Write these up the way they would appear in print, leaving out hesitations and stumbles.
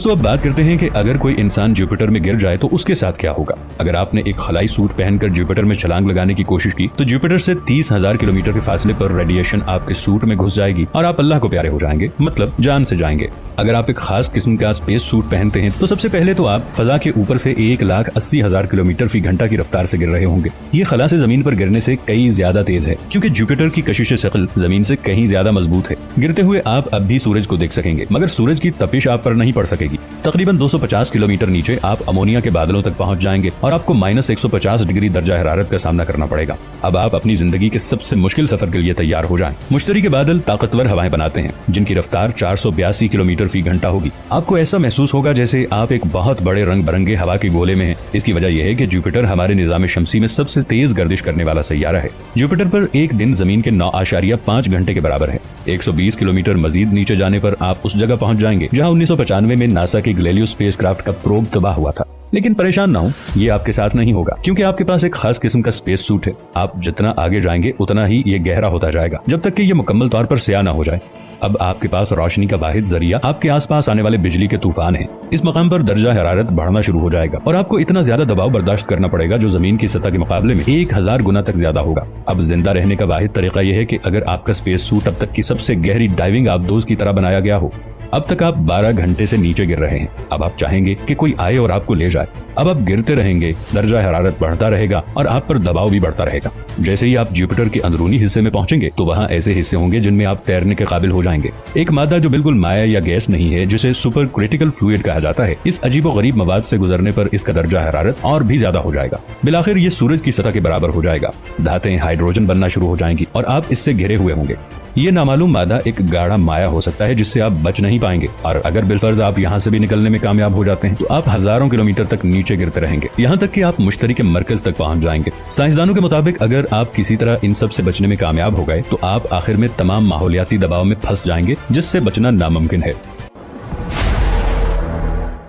तो अब बात करते हैं कि अगर कोई इंसान जुपिटर में गिर जाए तो उसके साथ क्या होगा। अगर आपने एक खलाई सूट पहनकर जुपिटर में छलांग लगाने की कोशिश की तो जुपिटर से 30,000 किलोमीटर के फासले पर रेडिएशन आपके सूट में घुस जाएगी और आप अल्लाह को प्यारे हो जाएंगे, मतलब जान से जाएंगे। अगर आप एक खास किस्म का स्पेस सूट पहनते हैं तो सबसे पहले तो आप फजा के ऊपर से 1,80,000 किलोमीटर फी घंटा की रफ्तार से गिर रहे होंगे। ये खला से जमीन पर गिरने से कई ज्यादा तेज है, क्योंकि जुपिटर की कशिश शकल जमीन से कहीं ज्यादा मजबूत है। गिरते हुए आप अब भी सूरज को देख सकेंगे, मगर सूरज की तपिश आप पर नहीं पड़ सकेगी। तकरीबन 250 किलोमीटर नीचे आप अमोनिया के बादलों तक पहुंच जाएंगे और आपको -150 डिग्री दर्जा हरारत का सामना करना पड़ेगा। अब आप अपनी जिंदगी के सबसे मुश्किल सफर के लिए तैयार हो जाएं। मुश्तरी के बादल ताकतवर हवाएं बनाते हैं, जिनकी रफ्तार 482 किलोमीटर फी घंटा होगी। आपको ऐसा महसूस होगा जैसे आप एक बहुत बड़े रंग बिरंगे हवा के गोले में हैं। इसकी वजह यह है कि जुपिटर हमारे निजाम शमसी में सबसे तेज गर्दिश करने वाला सैयारा है। जुपिटर पर एक दिन जमीन के 9.5 घंटे के बराबर है। 120 किलोमीटर मजीद नीचे जाने पर आप उस जगह पहुंच जाएंगे जहां 1995 में नासा के गैलीलियो स्पेसक्राफ्ट का प्रोब तबाह हुआ था। लेकिन परेशान ना हो, ये आपके साथ नहीं होगा, क्योंकि आपके पास एक खास किस्म का स्पेस सूट है। आप जितना आगे जाएंगे उतना ही ये गहरा होता जाएगा, जब तक कि ये मुकम्मल तौर पर स्याह ना हो जाए। अब आपके पास रोशनी का वाहिद जरिया आपके आसपास आने वाले बिजली के तूफान है। इस मकाम पर दर्जा हरारत बढ़ना शुरू हो जाएगा और आपको इतना ज्यादा दबाव बर्दाश्त करना पड़ेगा जो जमीन की सतह के मुकाबले में 1000 गुना तक ज्यादा होगा। अब जिंदा रहने का वाहिद तरीका यह है कि अगर आपका स्पेस सूट अब तक की सबसे गहरी डाइविंग आबदोज की तरह बनाया गया हो। अब तक आप 12 घंटे से नीचे गिर रहे हैं। अब आप चाहेंगे कि कोई आए और आपको ले जाए। अब आप गिरते रहेंगे, दर्जा हरारत बढ़ता रहेगा और आप पर दबाव भी बढ़ता रहेगा। जैसे ही आप जुपिटर के अंदरूनी हिस्से में पहुंचेंगे तो वहां ऐसे हिस्से होंगे जिनमें आप तैरने के काबिल हो जाएंगे। एक मादा जो बिल्कुल माया या गैस नहीं है, जिसे सुपर क्रिटिकल फ्लूइड कहा जाता है, इस अजीबोगरीब मवाद से गुजरने पर इसका दर्जा हरारत और भी ज्यादा हो जाएगा। बिलाखिर ये सूरज की सतह के बराबर हो जाएगा। धातें हाइड्रोजन बनना शुरू हो जाएंगी और आप इससे घिरे हुए होंगे। ये नामालूम मादा एक गाढ़ा माया हो सकता है जिससे आप बच नहीं पाएंगे, और अगर बिलफर्ज आप यहाँ से भी निकलने में कामयाब हो जाते हैं तो आप हजारों किलोमीटर तक नीचे गिरते रहेंगे, यहाँ तक कि आप मुश्तरी के मरकज तक पहुंच जाएंगे। साइंसदानों के मुताबिक अगर आप किसी तरह इन सब से बचने में कामयाब हो गए तो आप आखिर में तमाम माहौलियाती दबाव में फंस जाएंगे, जिससे बचना नामुमकिन है।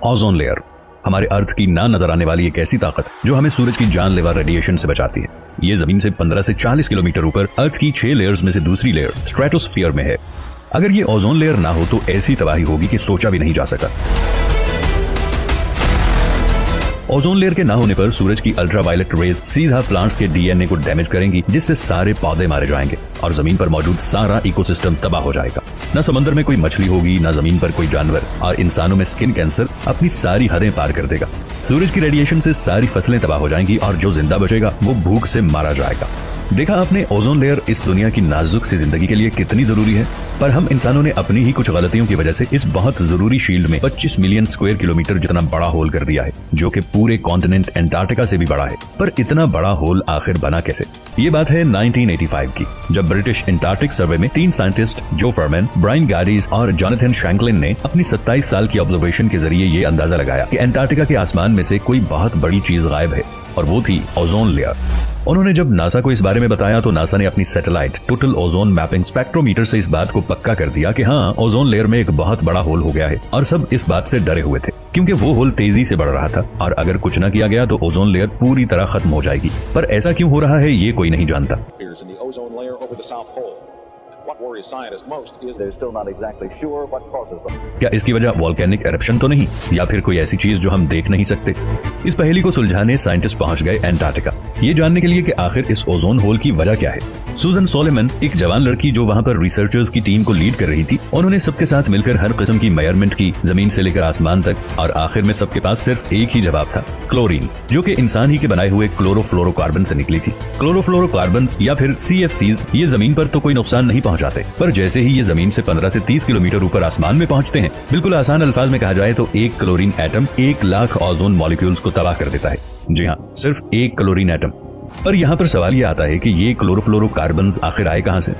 ओजोन लेयर, हमारे अर्थ की ना नजर आने वाली एक ऐसी ताकत जो हमें सूरज की जानलेवा रेडिएशन से बचाती है। ये जमीन से 15 से 40 किलोमीटर ऊपर अर्थ की 6 लेयर्स में से दूसरी लेयर स्ट्रेटोस्फीयर में है। अगर ये ओजोन लेयर ना हो तो ऐसी तबाही होगी कि सोचा भी नहीं जा सका। ओजोन लेयर के ना होने पर सूरज की अल्ट्रावायलेट रेज सीधा प्लांट्स के डीएनए को डैमेज करेंगी, जिससे सारे पौधे मारे जाएंगे और जमीन पर मौजूद सारा इकोसिस्टम तबाह हो जाएगा। न समंदर में कोई मछली होगी, न जमीन पर कोई जानवर, और इंसानों में स्किन कैंसर अपनी सारी हदें पार कर देगा। सूरज की रेडिएशन से सारी फसलें तबाह हो जाएंगी और जो जिंदा बचेगा वो भूख से मारा जाएगा। देखा आपने ओजोन लेयर इस दुनिया की नाजुक सी जिंदगी के लिए कितनी जरूरी है, पर हम इंसानों ने अपनी ही कुछ गलतियों की वजह से इस बहुत जरूरी शील्ड में 25 मिलियन स्क्वायर किलोमीटर जितना बड़ा होल कर दिया है, जो कि पूरे कॉन्टिनेंट एंटार्क्टिका से भी बड़ा है। पर इतना बड़ा होल आखिर बना कैसे? ये बात है 1985 की, जब ब्रिटिश एंटार्क्टिक सर्वे में 3 साइंटिस्ट जो फरमैन, ब्रायन गाडीज और जोनाथन शैंकलिन ने अपनी 27 साल की ऑब्जर्वेशन के जरिए ये अंदाजा लगाया कि एंटार्क्टिका के आसमान में से कोई बहुत बड़ी चीज गायब है, और वो थी ओजोन लेयर। उन्होंने जब नासा को इस बारे में बताया तो नासा ने अपनी satellite total ozone mapping spectrometer से इस बात को पक्का कर दिया कि हाँ, ओजोन लेयर में एक बहुत बड़ा होल हो गया है। और सब इस बात से डरे हुए थे, क्योंकि वो होल तेजी से बढ़ रहा था और अगर कुछ न किया गया तो ओजोन लेयर पूरी तरह खत्म हो जाएगी। पर ऐसा क्यों हो रहा है ये कोई नहीं जानता। क्या इसकी वजह वोल्केनिक एरप्शन तो नहीं, या फिर कोई ऐसी चीज जो हम देख नहीं सकते? इस पहेली को सुलझाने साइंटिस्ट पहुंच गए एंटार्क्टिका, ये जानने के लिए कि आखिर इस ओजोन होल की वजह क्या है। सुजन सोलेमन, एक जवान लड़की जो वहां पर रिसर्चर्स की टीम को लीड कर रही थी, उन्होंने सबके साथ मिलकर हर किस्म की मेजरमेंट की, जमीन से लेकर आसमान तक, और आखिर में सबके पास सिर्फ एक ही जवाब था, क्लोरीन, जो कि इंसान ही के बनाए हुए क्लोरोफ्लोरोकार्बन से निकली थी। क्लोरोफ्लोरोकार्बन या फिर CFCs ये जमीन पर तो कोई नुकसान नहीं पहुंचाते, पर जैसे ही ये जमीन से 15 से 30 किलोमीटर ऊपर आसमान में पहुंचते हैं, बिल्कुल आसान अल्फाज में कहा जाए तो एक chlorine atom 1 lakh ozone molecules को तबाह कर देता है। जी हाँ, सिर्फ एक क्लोरीन एटम। पर यहाँ पर सवाल ये आता है कि ये क्लोरोफ्लोरोकार्बन्स आखिर आए कहाँ से?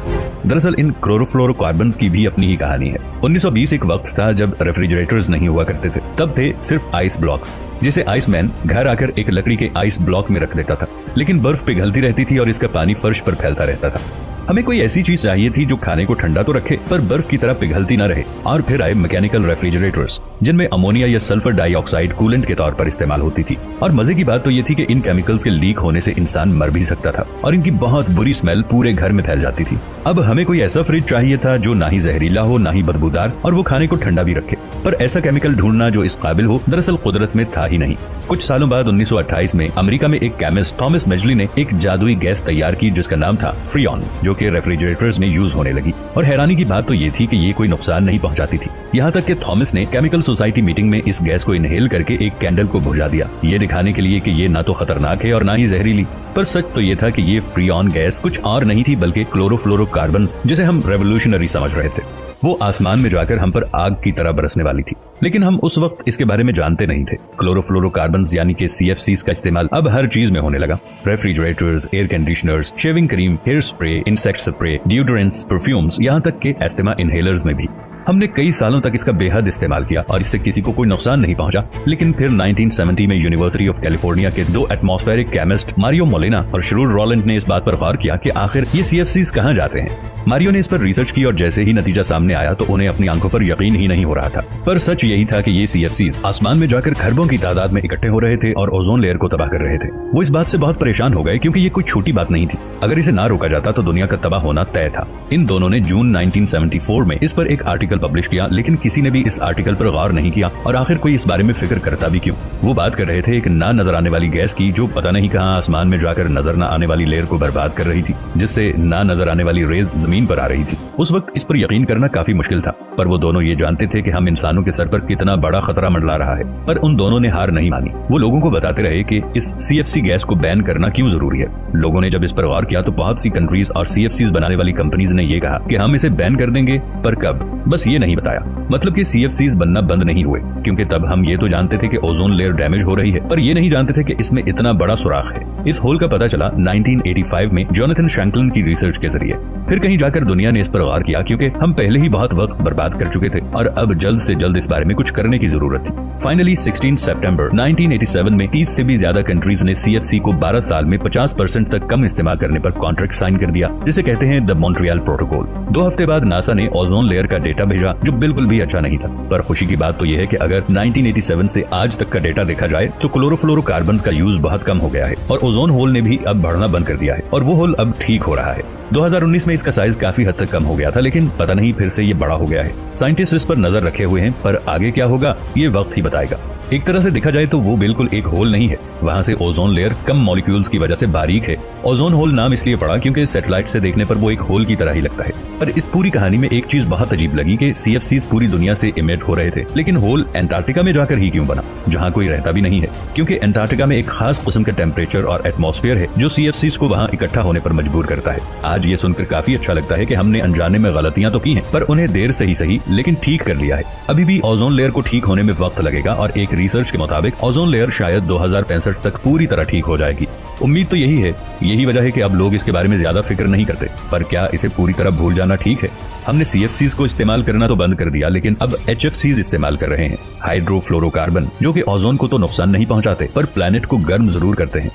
दरअसल इन क्लोरोफ्लोरोकार्बन्स की भी अपनी ही कहानी है। 1920 एक वक्त था जब रेफ्रिजरेटर्स नहीं हुआ करते थे। तब थे सिर्फ आइस ब्लॉक्स, जिसे आइसमैन घर आकर एक लकड़ी के आइस ब्लॉक में रख देता था, लेकिन बर्फ पिघलती रहती थी और इसका पानी फर्श पर फैलता रहता था। हमें कोई ऐसी चीज चाहिए थी जो खाने को ठंडा तो रखे पर बर्फ की तरह पिघलती न रहे, और फिर आए मैकेनिकल रेफ्रिजरेटर्स, जिनमें अमोनिया या सल्फर डाइऑक्साइड कूलेंट के तौर पर इस्तेमाल होती थी। और मजे की बात तो ये थी कि इन केमिकल्स के लीक होने से इंसान मर भी सकता था और इनकी बहुत बुरी स्मेल पूरे घर में फैल जाती थी। अब हमें कोई ऐसा फ्रिज चाहिए था जो ना ही जहरीला हो, ना ही बदबूदार, और वो खाने को ठंडा भी रखे। पर ऐसा केमिकल ढूंढना जो इस काबिल हो दरअसल कुदरत में था ही नहीं। कुछ सालों बाद 1928 में अमेरिका में एक केमिस्ट थॉमस मेजली ने एक जादुई गैस तैयार की जिसका नाम था फ्रियॉन, जो कि रेफ्रिजरेटर्स में यूज होने लगी। और हैरानी की बात तो ये थी कि ये कोई नुकसान नहीं पहुंचाती थी। यहाँ तक कि थॉमस ने केमिकल सोसाइटी मीटिंग में इस गैस को इनहेल करके एक कैंडल को बुझा दिया, ये दिखाने के लिए कि ये ना तो खतरनाक है और ना ही जहरीली। पर सच तो ये था कि ये फ्रियॉन गैस कुछ और नहीं थी बल्कि क्लोरोफ्लोरोकार्बन, जिसे हम रेवोल्यूशनरी समझ रहे थे। वो आसमान में जाकर हम पर आग की तरह बरसने वाली थी, लेकिन हम उस वक्त इसके बारे में जानते नहीं थे। क्लोरोफ्लोरोकार्बन यानी कि CFCs का इस्तेमाल अब हर चीज में होने लगा। Refrigerators, air conditioners, shaving cream, hair spray, insect spray, deodorants, perfumes, यहाँ तक के एस्थमा इनहेलर्स में भी। हमने कई सालों तक इसका बेहद इस्तेमाल किया और इससे किसी को कोई नुकसान नहीं पहुंचा। लेकिन फिर 1970 में यूनिवर्सिटी ऑफ कैलिफोर्निया के 2 एटमॉस्फेरिक केमिस्ट मारियो मोलेना और श्रूर रॉलैंड ने इस बात पर गौर किया कि आखिर ये CFCs कहाँ जाते हैं। मारियो ने इस पर रिसर्च की और जैसे ही नतीजा सामने आया तो उन्हें अपनी आंखों पर यकीन ही नहीं हो रहा था। पर सच यही था कि ये CFCs आसमान में जाकर खरबों की तादाद में इकट्ठे हो रहे थे और ओजोन लेयर को तबाह कर रहे थे। वो इस बात से बहुत परेशान हो गए क्योंकि ये कोई छोटी बात नहीं थी। अगर इसे ना रोका जाता तो दुनिया का तबाह होना तय था। इन दोनों ने जून 1974 में इस पर एक आर्टिकल पब्लिश किया, लेकिन किसी ने भी इस आर्टिकल पर गौर नहीं किया और आखिर कोई इस बारे में फिक्र करता भी क्यों। वो बात कर रहे थे एक ना नजर आने वाली गैस की जो पता नहीं कहां आसमान में जाकर नजर न आने वाली लेयर को बर्बाद कर रही थी, जिससे ना नजर आने वाली रेज जमीन पर आ रही थी। उस वक्त इस पर यकीन करना काफी मुश्किल था, पर वो दोनों ये जानते थे कि हम इंसानों के सर पर कितना बड़ा खतरा मंडरा रहा है। पर उन दोनों ने हार नहीं मानी। वो लोगों को बताते रहे कि इस CFC गैस को बैन करना क्यों जरूरी है। लोगों ने जब इस पर गौर किया तो बहुत सी कंट्रीज और CFCs बनाने वाली कंपनीज ने ये कहा कि हम इसे बैन कर देंगे, पर कब, बस ये नहीं बताया। मतलब कि CFCs बनना बंद नहीं हुए, क्योंकि तब हम ये तो जानते थे कि ओजोन लेयर डैमेज हो रही है, पर ये नहीं जानते थे कि इसमें इतना बड़ा सुराख है। इस होल का पता चला 1985 में जोनाथन शैंकलन की रिसर्च के जरिए। फिर कहीं जाकर दुनिया ने इस पर गौर किया, क्योंकि हम पहले ही बहुत वक्त बर्बाद कर चुके थे और अब जल्द से जल्द इस बारे में कुछ करने की जरूरत थी। फाइनली 16 सितंबर 1987 में 30 से भी ज्यादा कंट्रीज ने CFC को 12 साल में 50% तक कम इस्तेमाल करने पर कॉन्ट्रैक्ट साइन कर दिया, जिसे कहते हैं द मॉन्ट्रियल प्रोटोकॉल। 2 हफ्ते बाद नासा ने ओजोन लेयर का डेटा भेजा जो बिल्कुल भी अच्छा नहीं था। पर खुशी की बात तो यह है कि अगर 1987 से आज तक का डेटा देखा जाए तो क्लोरोफ्लोरोकार्बन का यूज बहुत कम हो गया है और ओजोन होल ने भी अब बढ़ना बंद कर दिया है और वो होल अब ठीक हो रहा है। 2019 में इसका साइज काफी हद तक कम हो गया था, लेकिन पता नहीं फिर से ये बड़ा हो गया है। साइंटिस्ट इस पर नजर रखे हुए हैं, पर आगे क्या होगा ये वक्त ही बताएगा। एक तरह से देखा जाए तो वो बिल्कुल एक होल नहीं है, वहाँ से ओजोन लेयर कम मॉलिक्यूल्स की वजह से बारीक है। ओजोन होल नाम इसलिए पड़ा क्योंकि सैटेलाइट से देखने पर वो एक होल की तरह ही लगता है। पर इस पूरी कहानी में एक चीज बहुत अजीब लगी कि CFCs पूरी दुनिया से इमिट हो रहे थे, लेकिन होल एंटार्क्टिका में जाकर ही क्यों बना, जहाँ कोई रहता भी नहीं है। क्योंकि एंटार्क्टिका में एक खास किस्म का टेम्परेचर और एटमॉस्फेयर है जो CFCs को वहाँ इकट्ठा होने पर मजबूर करता है। आज ये सुनकर काफी अच्छा लगता है कि हमने अनजाने में गलतियां तो की हैं, पर उन्हें देर से ही सही लेकिन ठीक कर लिया है। अभी भी ओजोन लेयर को ठीक होने में वक्त लगेगा और एक रिसर्च के मुताबिक ओजोन लेयर शायद 2065 तक पूरी तरह ठीक हो जाएगी। उम्मीद तो यही है। यही वजह है कि अब लोग इसके बारे में ज्यादा फिक्र नहीं करते। पर क्या इसे पूरी तरह भूल जाना ठीक है? हमने CFCs को इस्तेमाल करना तो बंद कर दिया, लेकिन अब HFCs इस्तेमाल कर रहे हैं, हाइड्रोफ्लोरोकार्बन, जो कि ओजोन को तो नुकसान नहीं पहुंचाते पर प्लेनेट को गर्म जरूर करते हैं।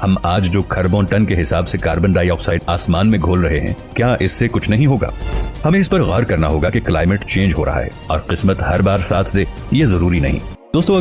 हम आज जो खरबों टन के हिसाब से कार्बन डाइऑक्साइड आसमान में घोल रहे हैं, क्या इससे कुछ नहीं होगा? हमें इस पर गौर करना होगा कि क्लाइमेट चेंज हो रहा है और किस्मत हर बार साथ दे ये जरूरी नहीं। दोस्तों,